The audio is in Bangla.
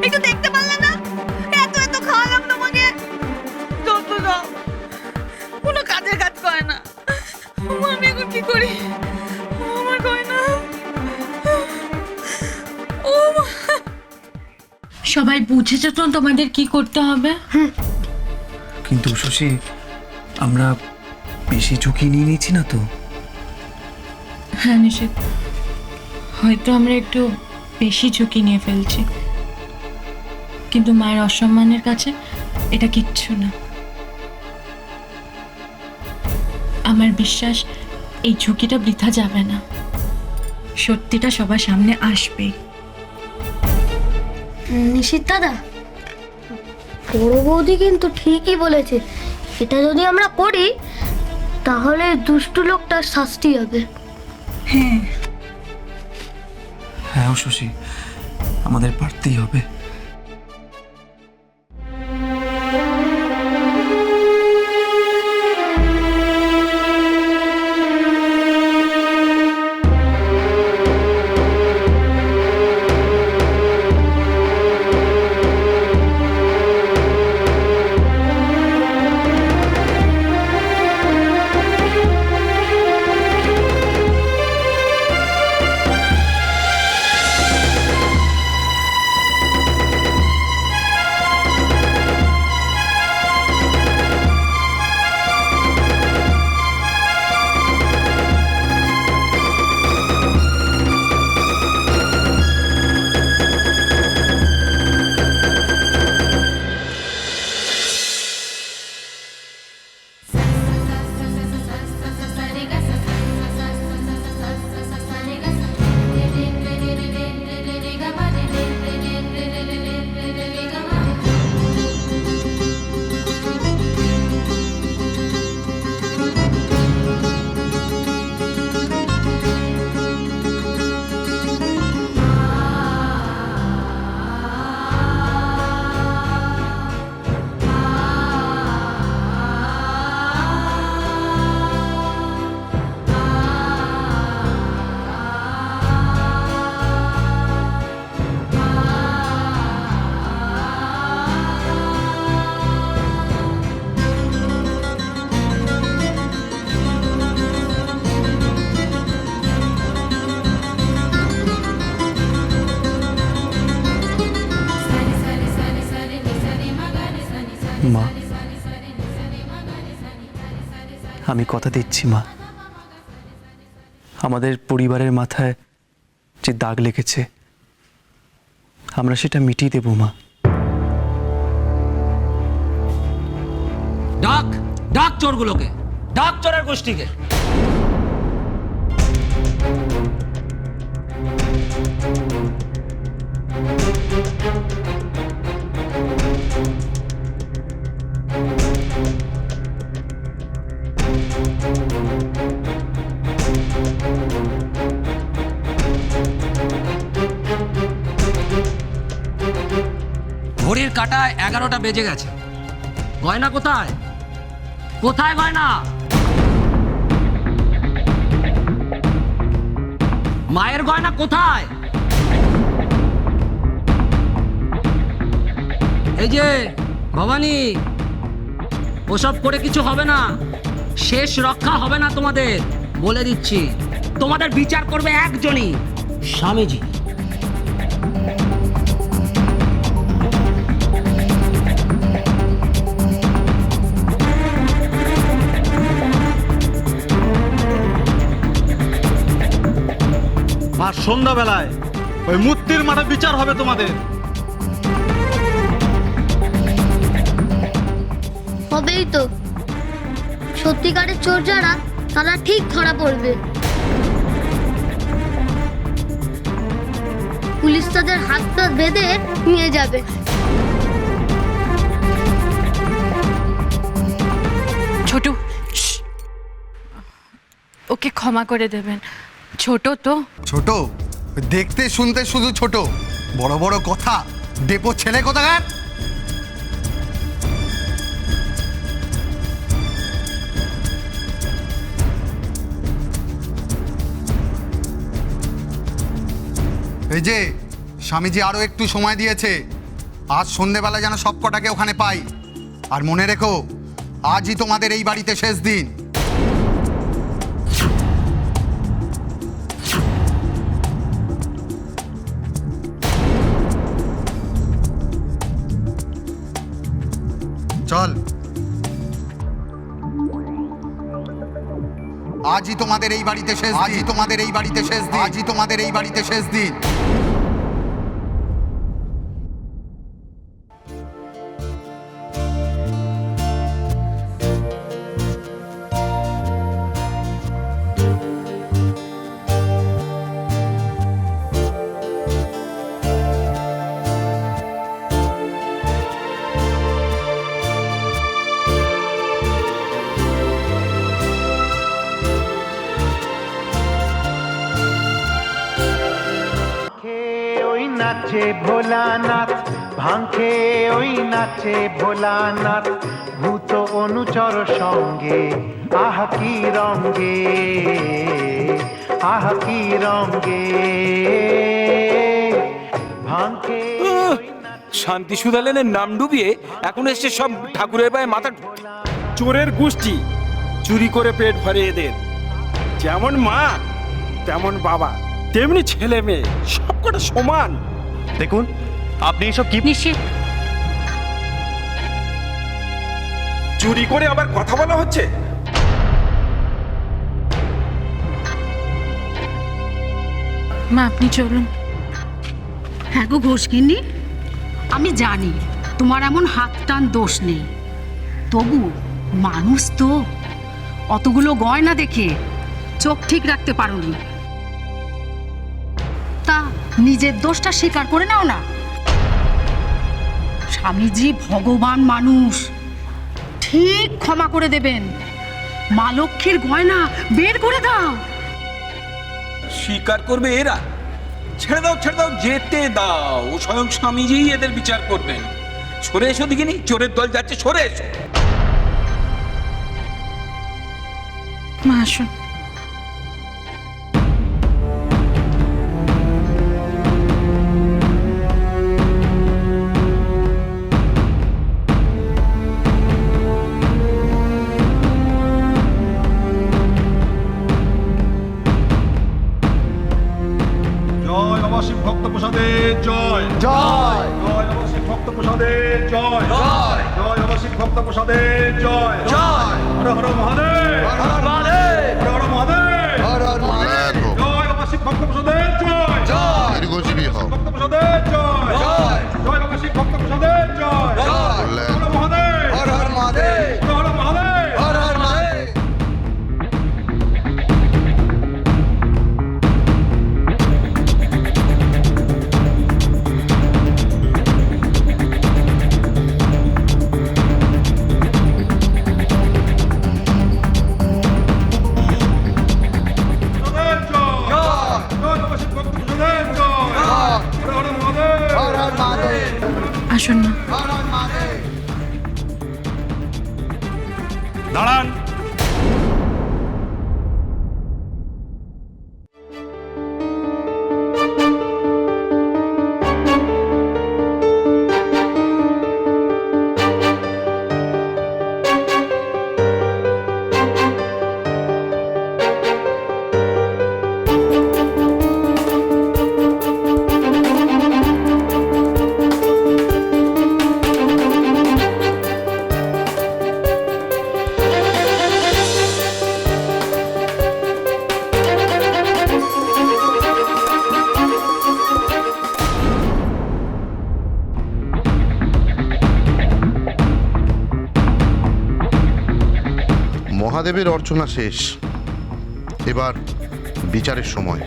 একটু দেখতে পারলে না? এত এত খাওয়ালাম তোমাকে, যত যাও কোনো কাজের কাজ করে না। আমি এখন কি করি? আমার গয়না, ও মা। সবাই বুঝেছে তো তোমাদের কি করতে হবে? কিন্তু শশী, আমরা বেশি ঝুঁকি নিয়ে নিচ্ছি না তো? হ্যাঁ নিশ্চিত, হয়তো আমরা একটু বেশি ঝুঁকি নিয়ে ফেলছি, কিন্তু মায়ের অসম্মানের কাছে এটা কিচ্ছু না। আমার বিশ্বাস এই ঝুঁকিটা বৃথা যাবে না, সত্যিটা সবার সামনে আসবে। নিশিত দাদা, বড় বৌদি কিন্তু ঠিকই বলেছে, এটা যদি আমরা করি তাহলে দুষ্টু লোকটার শাস্তি হবে। হ্যাঁ, হ্যাঁ শশী, আমাদের পারতেই হবে। মা, আমি কথা দিচ্ছি মা, আমাদের পরিবারের মাথায় যে দাগ লেগেছে আমরা সেটা মিটিয়ে দেব মা। ডাক ডাক চোরগুলোকে, ডাক চোরের গোষ্ঠীকে। ঘড়ির কাঁটায় 11টা বেজে গেছে। গয়না কোথায়? কোথায় গয়না? মায়ের গয়না কোথায়? এই যে ভবানী, ওসব করে কিছু হবে না, শেষ রক্ষা হবে না তোমাদের, বলে দিচ্ছি। তোমাদের বিচার করবে একজনই, স্বামীজি। আর সন্ধ্যাবেলায় ওই মূর্তির মাঠে বিচার হবে তোমাদের। হবেই তো, সত্যিকারের চোর যারা তারা ঠিক ধরা পড়বে। পুলিশ তাদের হাত পা বেঁধে নিয়ে যাবে। ছোট, ওকে ক্ষমা করে দেবেন, ছোট তো। ছোট দেখতে শুনতে শুধু ছোট, বড় বড় কথা, ডেপো ছেলে কোথাকার। এই যে স্বামীজি আরো একটু সময় দিয়েছে, আজ সন্ধেবেলা যেন সব কটাকে ওখানে পাই। আর মনে রেখো, আজই তোমাদের এই বাড়িতে শেষ দিন। চল, আজই তোমাদের এই বাড়িতে শেষ দিন। আজই তোমাদের এই বাড়িতে শেষ দিন। আজই তোমাদের এই বাড়িতে শেষ দিন। ওই নাচে ভোলানাথ, ভাঙে ওই নাচে ভোলানাথ, ভূত অনুচর সঙ্গে আহা কি রঙ্গে, আহা কি রঙ্গে ভাঙে। শান্তি সুদালেনের নাম ডুবিয়ে এখন এসছে সব ঠাকুরের পায়ে মাথা। চোরের গোষ্ঠী, চুরি করে পেট ভরে এদের। যেমন মা তেমন বাবা, তেমনি ছেলে মেয়ে, সবকটা সমান। দেখুন, আপনি এসব কি নিশ্চিত চুরি করে আবার কথা বলা হচ্ছে। মা আপনি চলুন। হ্যাঁ গো ঘোষকিন্নি, আমি জানি তোমার এমন হাত টান দোষ নেই, তবু মানুষ তো অতগুলো গয়না দেখে চোখ ঠিক রাখতে পারোনি। তা নিজের দোষটা স্বীকার করে নাও না। স্বামীজি ভগবান মানুষ, ঠিক ক্ষমা করে দেবেন। মা লক্ষ্মীর গয়না বের করে দাও। স্বীকার করবে এরা? ছেড়ে দাও, ছেড়ে দাও, যেতে দাও। স্বয়ং স্বামীজিই এদের বিচার করবেন। সরে এসো দেখিনি, চোরের দল যাচ্ছে, সরে এসো। মা আসুন। জয় বাবা শিব ভক্ত প্রসাদের জয়। জয় জয় বাবা শিব ভক্ত প্রসাদের জয়। জয় জয় বাবা শিব ভক্ত প্রসাদের জয়। জয় হর হর মহাদেব। হর হর মহাদেব। হর হর মহাদেব। হর হর মহাদেব। জয় বাবা শিব ভক্ত প্রসাদের জয়। জয় দীর্ঘজীবী হও। ভক্ত প্রসাদের জয়। জয় জয় বাবা শিব ভক্ত প্রসাদের জয়। জয় হর হর মহাদেব। হর হর মহাদেব। হর হর মহাদেব। হর হর মহাদেব। প্রসাদের জয়। জয় বাবা শিব ভক্ত প্রসাদের জয়। হর হর মহাদেব। হর হর মহাদেব। আসুন না। হর হর মহাদেব। দাঁড়ান। মহাদেবের অর্চনা শেষ, এবার বিচারের সময়।